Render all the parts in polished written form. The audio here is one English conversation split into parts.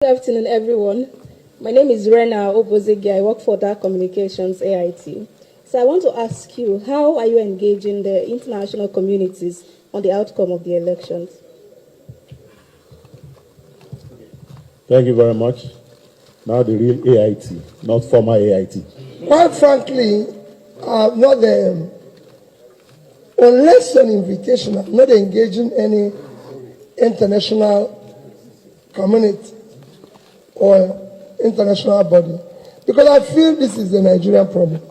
Good afternoon, everyone. My name is Rena Obozegi. I work for Dark Communications AIT. So I want to ask you, how are you engaging the international communities on the outcome of the elections? Thank you very much. Now the real AIT, not former AIT. Quite frankly, not unless an invitation, I'm not engaging any international community or international body, because I feel this is a Nigerian problem.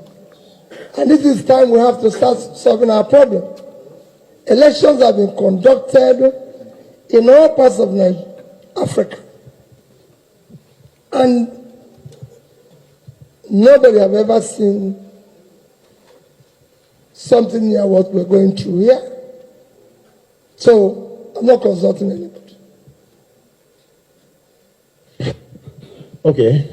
And this is time we have to start solving our problem. Elections have been conducted in all parts of Africa. And nobody have ever seen something near what we're going through here. So I'm not consulting anybody. Okay.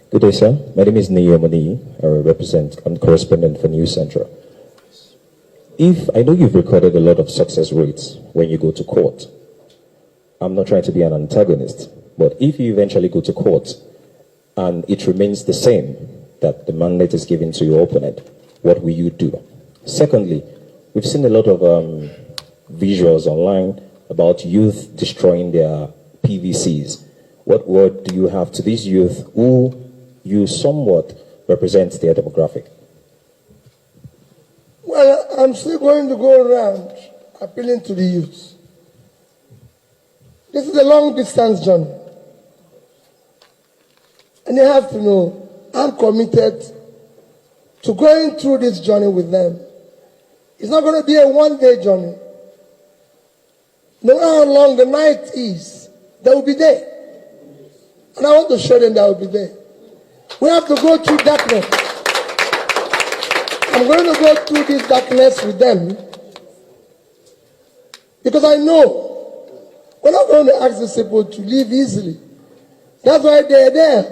Good day, sir. My name is Niyo Mani. I'm correspondent for News Central. I know you've recorded a lot of success rates when you go to court. I'm not trying to be an antagonist, but if you eventually go to court and it remains the same, that the mandate is given to your opponent, what will you do? Secondly, we've seen a lot of visuals online about youth destroying their PVCs. What word do you have to these youth who you somewhat represent their demographic? Well, I'm still going to go around appealing to the youth. This is a long distance journey. And you have to know, I'm committed to going through this journey with them. It's not going to be a one-day journey. No matter how long the night is, they will be there. And I want to show them that I will be there. We have to go through darkness. I'm going to go through this darkness with them. Because I know we're not going to ask these people to live easily. That's why they're there.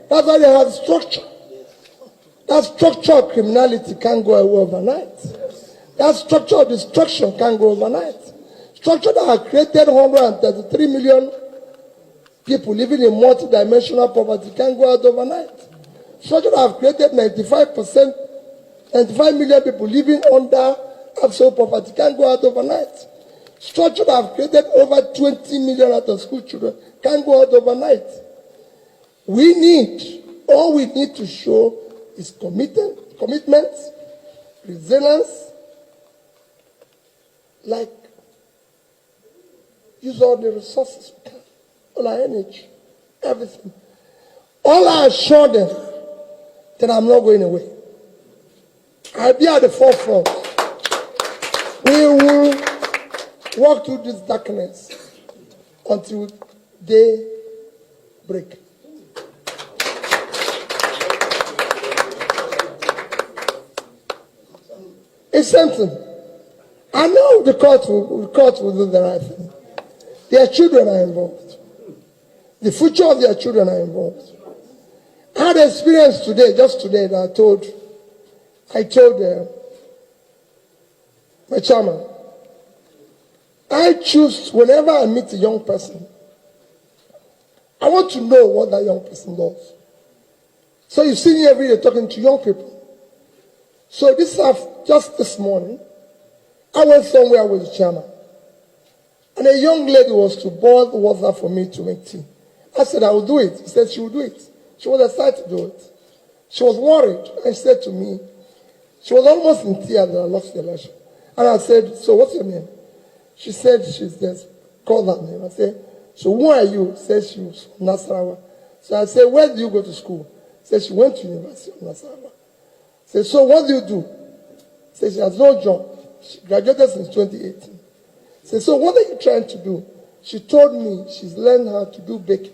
That's why they have structure. That structure of criminality can't go away overnight. That structure of destruction can't go overnight. Structure that have created 133 million people living in multi-dimensional poverty can't go out overnight. Structure that have created 95 million people living under absolute poverty can't go out overnight. Structure that have created over 20 million out-of-school children can't go out overnight. All we need to show is commitment, resilience, like use all the resources we can, all our energy, everything. All I assure them that I'm not going away. I'll be at the forefront. We will walk through this darkness until day break. It's something. I know the court will do the right thing. Their children are involved. The future of their children are involved. I had an experience just today, that I told my chairman, I choose, whenever I meet a young person, I want to know what that young person does. So you see me every day talking to young people. So just this morning, I went somewhere with the chairman. And a young lady was to boil the water for me to make tea. I said, I will do it. She said she will do it. She was excited to do it. She was worried. And she said to me, she was almost in tears that I lost the election. And I said, so what's your name? She said she's just called her name. I said, so who are you? She said she was from Nasarawa. So I said, where do you go to school? She said she went to University of Nasarawa. I said, so what do you do? She said she has no job. She graduated since 2018. I said, so what are you trying to do? She told me she's learned how to do baking.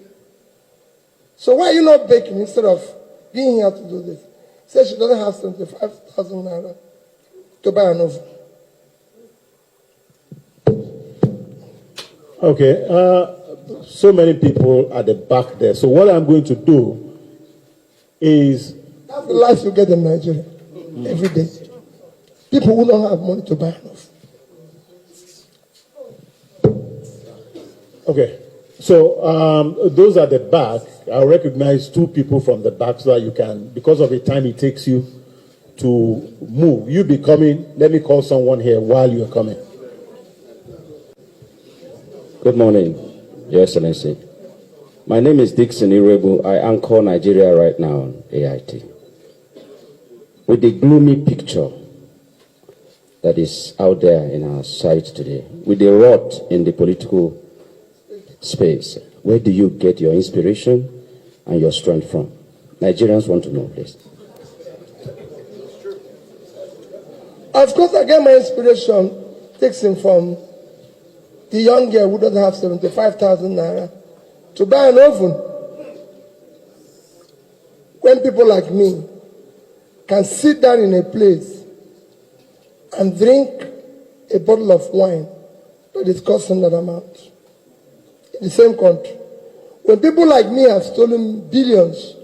So why are you not baking instead of being here to do this? She said she doesn't have 75,000 naira to buy an oven. Okay. So many people at the back there. So what I'm going to do is... That's the life you get in Nigeria every day. People who don't have money to buy enough. Okay. So those at the back, I'll recognize two people from the back so that you can, because of the time it takes you to move. You be coming. Let me call someone here while you're coming. Good morning, Your Excellency. My name is Dixon Irebu. I anchor Nigeria right now on AIT. With the gloomy picture that is out there in our society today, with the rot in the political space, where do you get your inspiration and your strength from? Nigerians want to know, please. Of course, I get my inspiration, Dixon, from the young girl who doesn't have 75,000 naira to buy an oven. When people like me can sit down in a place and drink a bottle of wine that is costing that amount in the same country. When people like me have stolen billions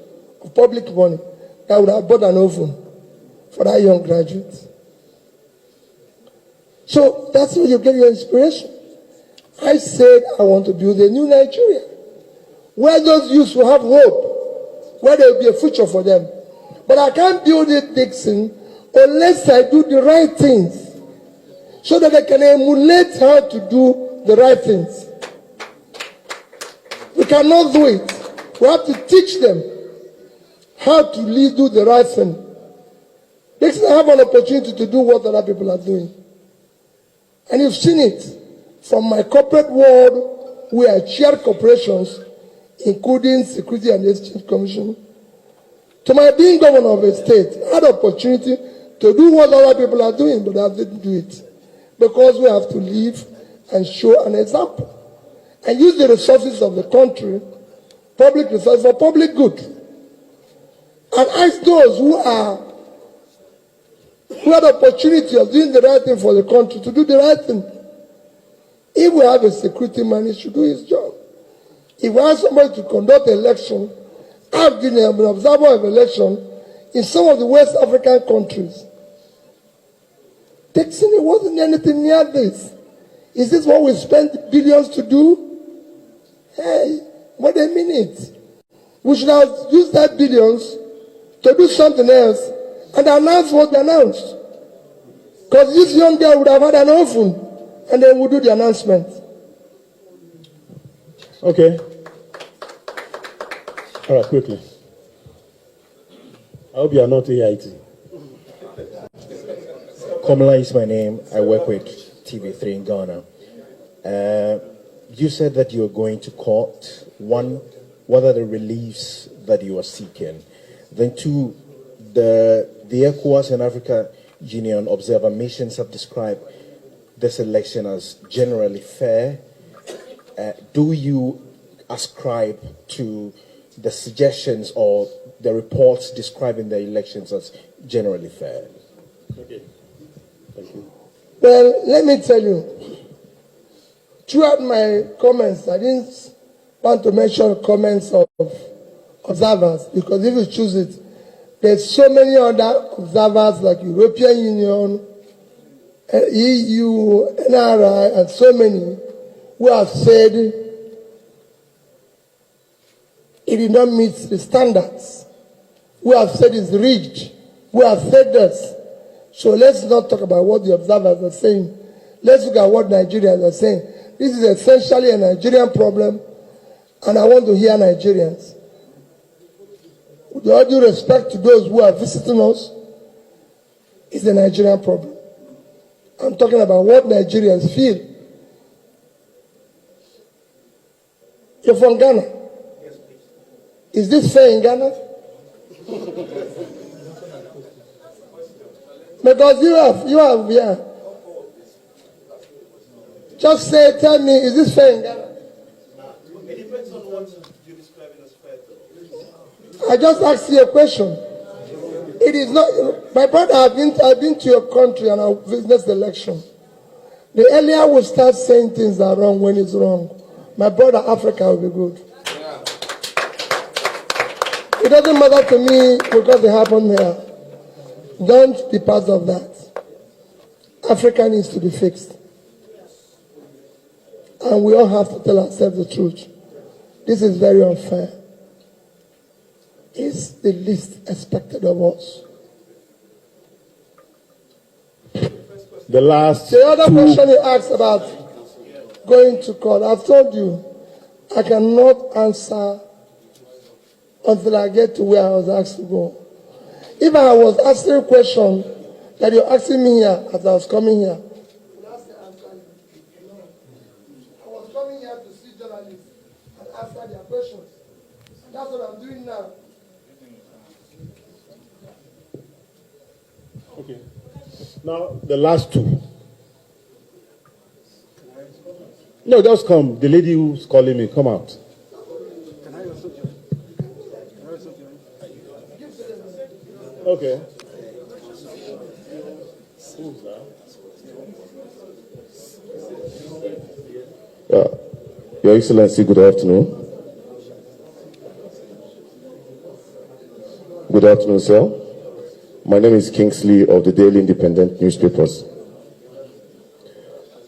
of public money, I would have bought an oven for that young graduate. So that's where you get your inspiration. I said I want to build a new Nigeria where those youths will have hope, where there will be a future for them. But I can't build it, Dixon, unless I do the right things so that I can emulate how to do the right things. We cannot do it. We have to teach them how to do the right thing. Dixon, I have an opportunity to do what other people are doing. And you've seen it from my corporate world where I chaired corporations, including Security and Exchange Commission, to my being governor of a state. I had an opportunity to do what other people are doing, but I didn't do it. Because we have to live and show an example. And use the resources of the country, public resources, for public good. And ask those who had the opportunity of doing the right thing for the country to do the right thing. If we have a security man, he should do his job. If we have somebody to conduct an election, I've been an observer of election in some of the West African countries. Dixon, it wasn't anything near this. Is this what we spend billions to do? Hey, what a minute. We should have used that billions to do something else and announce what they announced. Because this young girl would have had an oven and then we'll do the announcement. Okay. All right, quickly. I hope you are not AIT. Komala is my name. I work with TV3 in Ghana. You said that you are going to court. One, what are the reliefs that you are seeking? Then two, the ECOWAS and Africa Union observer missions have described this election as generally fair. Do you ascribe to the suggestions or the reports describing the elections as generally fair? Okay. Thank you. Well, let me tell you, throughout my comments, I didn't want to mention comments of observers, because if you choose it, there's so many other observers like European Union, EU, NRI, and so many who have said it did not meet the standards, who have said it's rigged, who have said this. So let's not talk about what the observers are saying. Let's look at what Nigerians are saying. This is essentially a Nigerian problem, and I want to hear Nigerians. With all due respect to those who are visiting us, it's a Nigerian problem. I'm talking about what Nigerians feel. You're from Ghana? Yes, please. Is this fair in Ghana? Because you have, yeah. Just say, tell me, is this fair in Ghana? It depends on what you're describing as fair. I just asked you a question. It is not, my brother, I've been to your country and I've witnessed the election. The earlier we start saying things are wrong when it's wrong, my brother, Africa will be good. Yeah. It doesn't matter to me because it happened here. Don't be part of that. Africa needs to be fixed. and we all have to tell ourselves the truth. This is very unfair. It's the least expected of us. The last The other two, question you asked about going to court, I've told you, I cannot answer until I get to where I was asked to go. If I was asking a question that you're asking me here as I was coming here, I was coming here to see journalists and answer their questions. And that's what I'm doing now. okay. Now, the last two. No, just come. The lady who's calling me, come out. Okay. Who's that? Your Excellency, good afternoon. Good afternoon, sir. My name is Kingsley of the Daily Independent newspapers.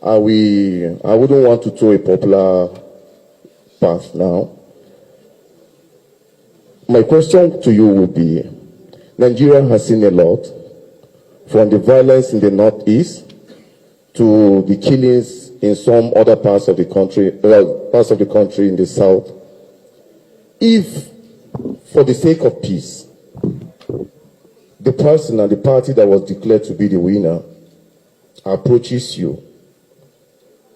I wouldn't want to throw a popular path now. My question to you would be, Nigeria has seen a lot, from the violence in the northeast to the killings in some other parts of the country in the south. If, for the sake of peace, the person and the party that was declared to be the winner approaches you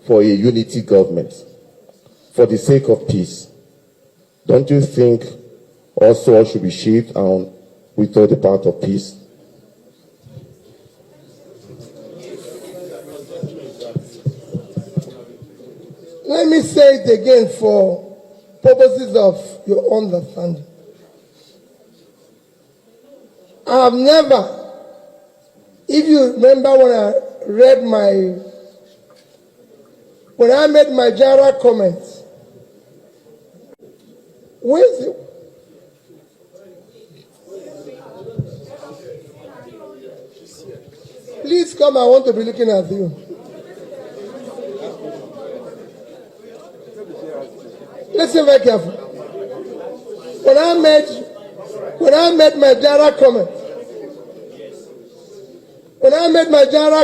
for a unity government, for the sake of peace, don't you think also should be shaped and without the path of peace? Let me say it again for purposes of your understanding. I have never, if you remember when I made my general comments, where is it? Please come, I want to be looking at you. Listen very carefully. When I made my general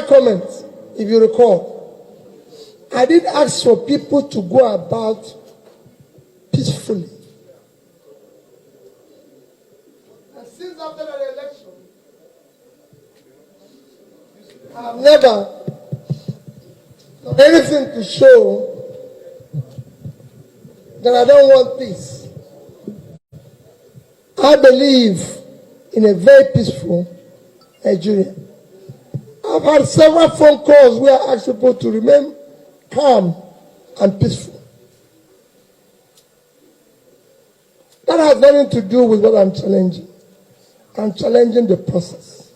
comments, if you recall, I did ask for people to go about peacefully. And since after the election, I have never done anything to show that I don't want peace. I believe in a very peaceful Nigeria. I've had several phone calls where I asked people to remain calm and peaceful. That has nothing to do with what I'm challenging. I'm challenging the process.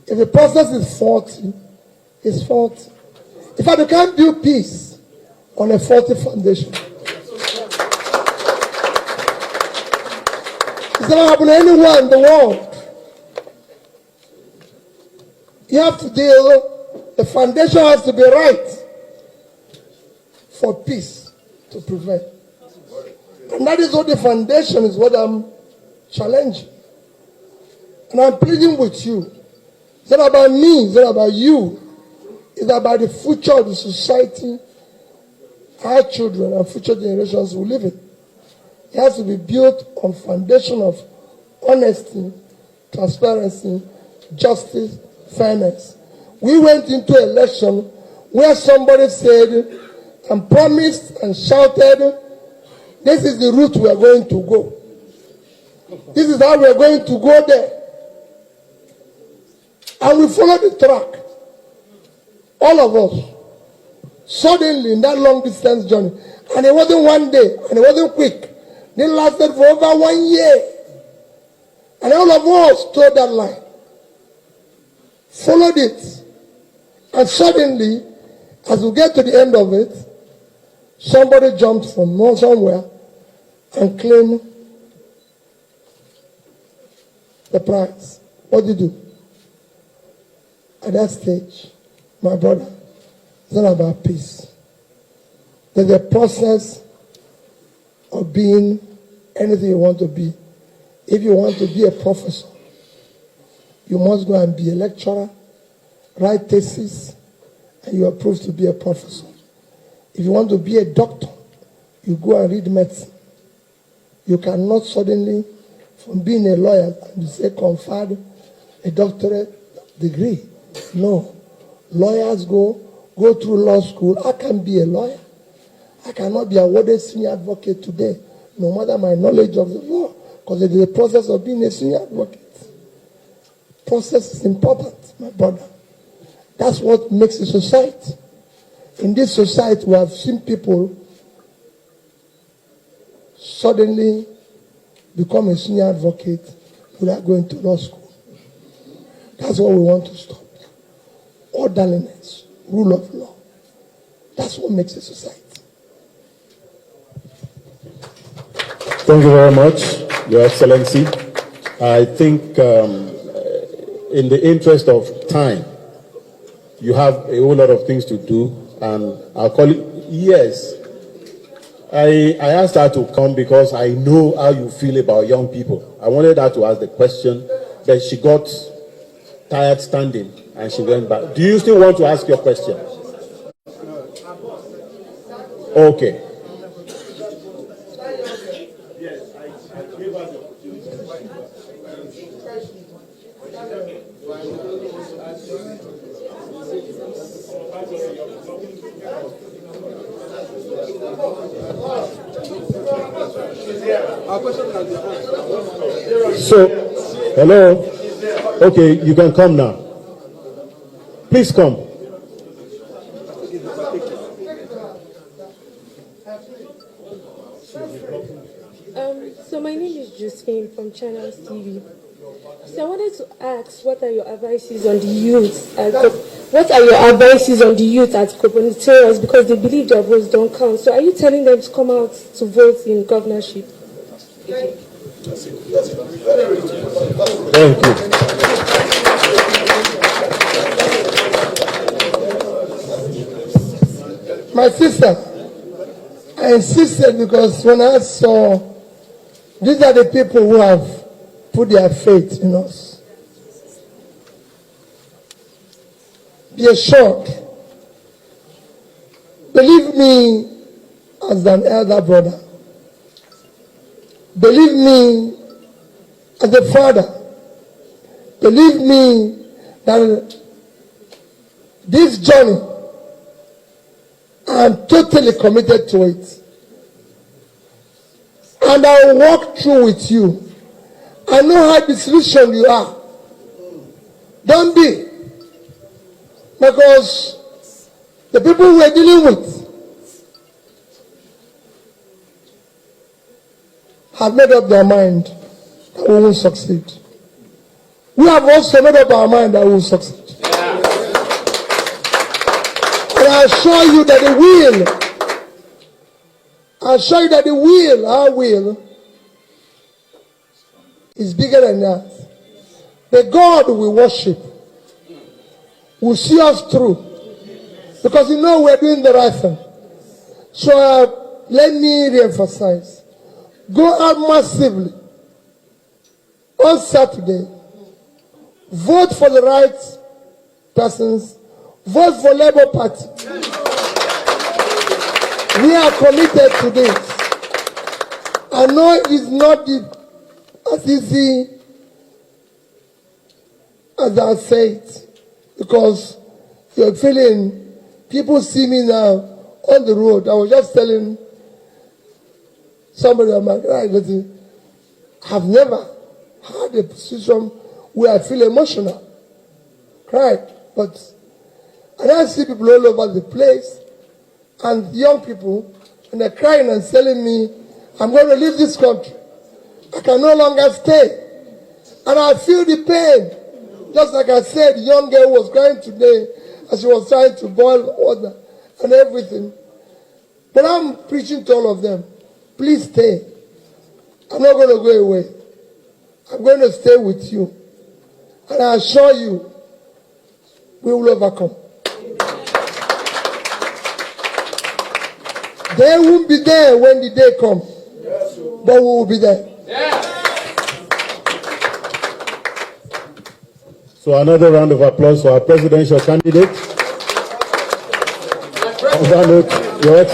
If the process is faulty, it's faulty. In fact, you can't build peace on a faulty foundation. It's never happened to anyone in the world. You have to the foundation has to be right for peace to prevail. And that is what the foundation is, what I'm challenging. And I'm pleading with you. It's not about me, it's not about you. It's about the future of the society our children and future generations will live in. It has to be built on foundation of honesty, transparency, justice, fairness. We went into an election where somebody said and promised and shouted, this is the route we are going to go. This is how we are going to go there. And we followed the track. All of us. Suddenly, in that long distance journey, and it wasn't one day, and it wasn't quick. It lasted for over 1 year. And all of us toed that line. Followed it. And suddenly, as we get to the end of it, somebody jumped from somewhere and claimed the prize. What did you do? At that stage, my brother, it's not about peace. There's a process of being anything you want to be. If you want to be a professor, you must go and be a lecturer, write thesis, and you are proved to be a professor. If you want to be a doctor, you go and read medicine. You cannot suddenly, from being a lawyer, and you say conferred a doctorate degree. No. Lawyers go through law school. I can be a lawyer. I cannot be awarded senior advocate today, no matter my knowledge of the law, because it is a process of being a senior advocate. Process is important, my brother. That's what makes a society. In this society, we have seen people suddenly become a senior advocate without going to law school. That's what we want to stop. Orderliness, rule of law. That's what makes a society. Thank you very much, Your Excellency. I think in the interest of time, you have a whole lot of things to do, and I'll call it, yes. I asked her to come because I know how you feel about young people. I wanted her to ask the question, but she got tired standing and she went back. Do you still want to ask your question? Okay. So, hello? Okay, you can come now. Please come. So my name is Josephine from Channels TV. So I wanted to ask, what are your advices on the youth? What are your advices on the youth at Copenhagen, because they believe their votes don't count? So are you telling them to come out to vote in governorship? Thank you. My sister, I insisted because when I saw these are the people who have put their faith in us. Be assured. Believe me as an elder brother. Believe me as a father. Believe me that this journey, I am totally committed to it. And I will walk through with you. I know how disillusioned you are. Don't be. Because the people we are dealing with have made up their mind that we will succeed. We have also made up our mind that we will succeed. And I assure you that the will, our will, is bigger than that. The God we worship will see us through, because you know we're doing the right thing. So let me reemphasize. Go out massively on Saturday. Vote for the right persons. Vote for Labour Party. We are committed to this. I know it's not as easy as I say it, because you're feeling, people see me now on the road. I was just telling somebody on my right that I've never had a position where I feel emotional, cried, but and I see people all over the place, and young people, and they're crying and telling me, I'm going to leave this country. I can no longer stay. And I feel the pain. Just like I said, the young girl was crying today as she was trying to boil water and everything. But I'm preaching to all of them, please stay. I'm not going to go away. I'm going to stay with you. And I assure you, we will overcome. They won't be there when the day comes, but we will be there. So another round of applause for our presidential candidate. On that note, Your Excellency.